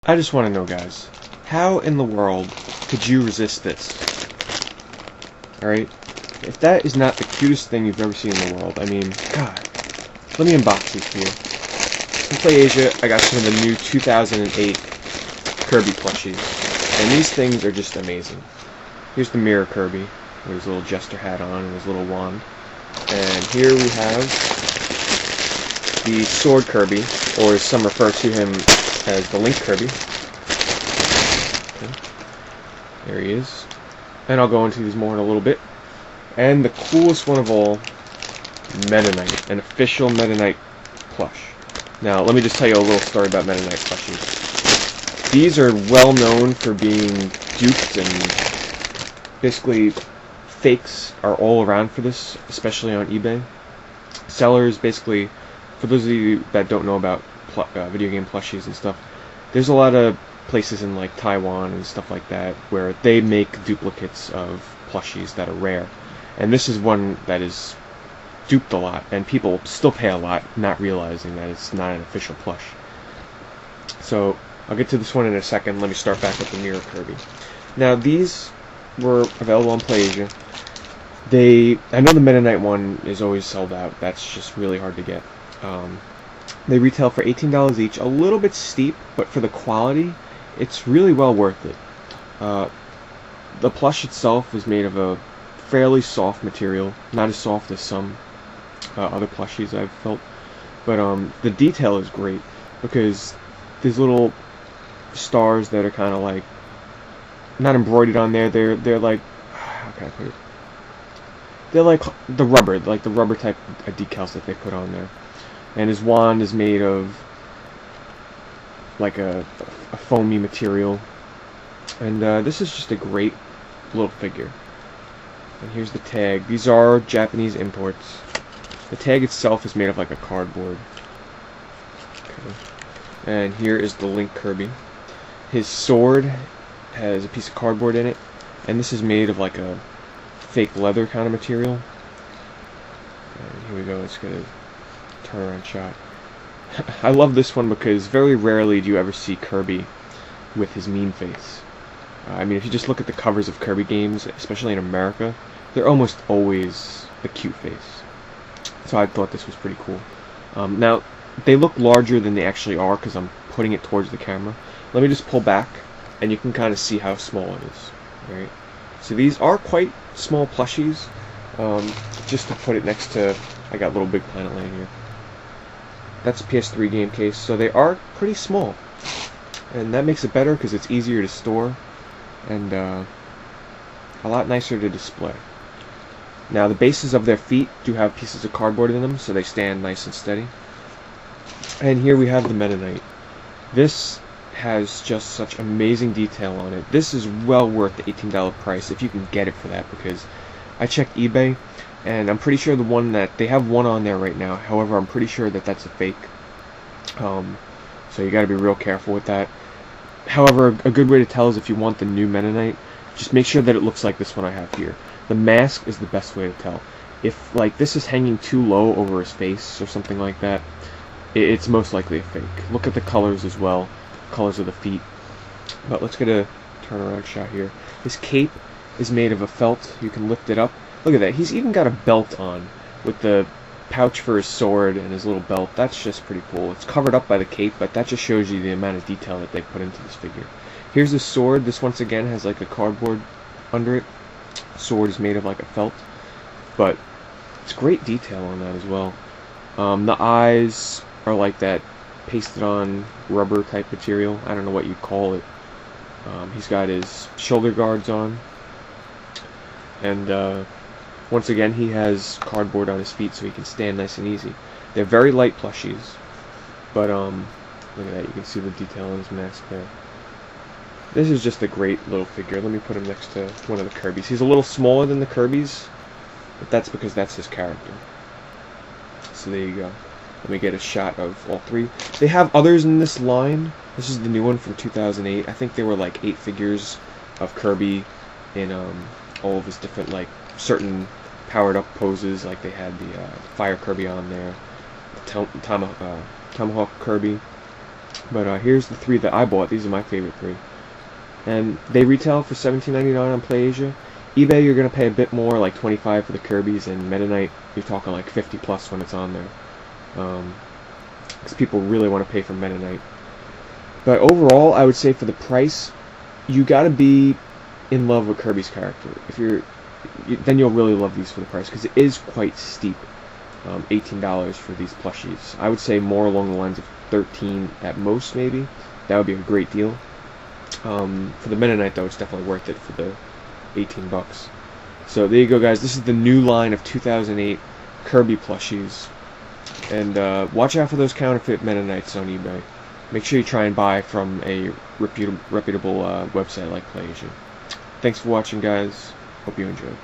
I just want to know, guys, how in the world could you resist this? Alright? If that is not the cutest thing you've ever seen in the world, I mean, God. Let me unbox these for you. In PlayAsia, I got some of the new 2008 Kirby Plushies. And these things are just amazing. Here's the Mirror Kirby, with his little jester hat on and his little wand. And here we have the Sword Kirby, or as some refer to him as the Link Kirby. Okay. There he is. And I'll go into these more in a little bit. And the coolest one of all, Metaknight, an official Metaknight plush. Now, let me just tell you a little story about Metaknight plushies. These are well known for being duped, and basically fakes are all around for this, especially on eBay. Sellers, basically, for those of you that don't know about video game plushies and stuff, there's a lot of places in like Taiwan and stuff like that where they make duplicates of plushies that are rare. And this is one that is duped a lot, and people still pay a lot, not realizing that it's not an official plush. So, I'll get to this one in a second. Let me start back with the Mirror Kirby. Now, these were available on PlayAsia. I know the Metaknight one is always sold out. That's just really hard to get. They retail for $18 each. A little bit steep, but for the quality, it's really well worth it. The plush itself is made of a fairly soft material, not as soft as some other plushies I've felt, but the detail is great because these little stars that are kind of like not embroidered on there, they're like, how can I put it? They're like the rubber type of decals that they put on there. And his wand is made of like a foamy material, and this is just a great little figure. And here's the tag. These are Japanese imports. The tag itself is made of like a cardboard. Okay. And here is the Link Kirby. His sword has a piece of cardboard in it, and this is made of like a fake leather kind of material. And here we go. Let's get a turnaround shot. I love this one because very rarely do you ever see Kirby with his mean face. I mean, if you just look at the covers of Kirby games, especially in America, they're almost always a cute face. So I thought this was pretty cool. Now, they look larger than they actually are because I'm putting it towards the camera. Let me just pull back, and you can kind of see how small it is. Right? So these are quite small plushies. Just to put it next to, I got Little Big Planet Land here. That's a PS3 game case, so they are pretty small. And that makes it better because it's easier to store and a lot nicer to display. Now, the bases of their feet do have pieces of cardboard in them, so they stand nice and steady. And here we have the Metaknight. This has just such amazing detail on it. This is well worth the $18 price if you can get it for that, because I checked eBay, and I'm pretty sure the one that they have one on there right now. However, I'm pretty sure that that's a fake. So you got to be real careful with that. However, a good way to tell is if you want the new Metaknight, just make sure that it looks like this one I have here. The mask is the best way to tell. If like this is hanging too low over his face or something like that, it's most likely a fake. Look at the colors as well, colors of the feet. But let's get a turnaround shot here. His cape is made of a felt. You can lift it up. Look at that. He's even got a belt on with the pouch for his sword and his little belt. That's just pretty cool. It's covered up by the cape, but that just shows you the amount of detail that they put into this figure. Here's the sword. This once again has like a cardboard under it. Sword is made of like a felt, but it's great detail on that as well. The eyes are like that pasted on rubber type material. I don't know what you'd call it. He's got his shoulder guards on, and once again he has cardboard on his feet so he can stand nice and easy. They're very light plushies, but look at that, you can see the detail on his mask there. This is just a great little figure. Let me put him next to one of the Kirbys. He's a little smaller than the Kirbys, but that's because that's his character. So there you go. Let me get a shot of all three. They have others in this line. This is the new one from 2008. I think there were like 8 figures of Kirby in all of his different like certain powered up poses. Like they had the Fire Kirby on there, the Tomahawk Kirby, But here's the 3 that I bought. These are my favorite 3. And they retail for $17.99 on PlayAsia. eBay, you're going to pay a bit more, like $25 for the Kirbys, and Metaknight, you're talking like $50 plus when it's on there. Because people really want to pay for Metaknight. But overall, I would say for the price, you got to be in love with Kirby's character. If then you'll really love these for the price, because it is quite steep. $18 for these plushies. I would say more along the lines of $13 at most, maybe. That would be a great deal. For the Metaknight, though, it's definitely worth it for the $18. So there you go, guys. This is the new line of 2008 Kirby plushies. And watch out for those counterfeit Metaknights on eBay. Make sure you try and buy from a reputable website like PlayAsia. Thanks for watching, guys. Hope you enjoyed.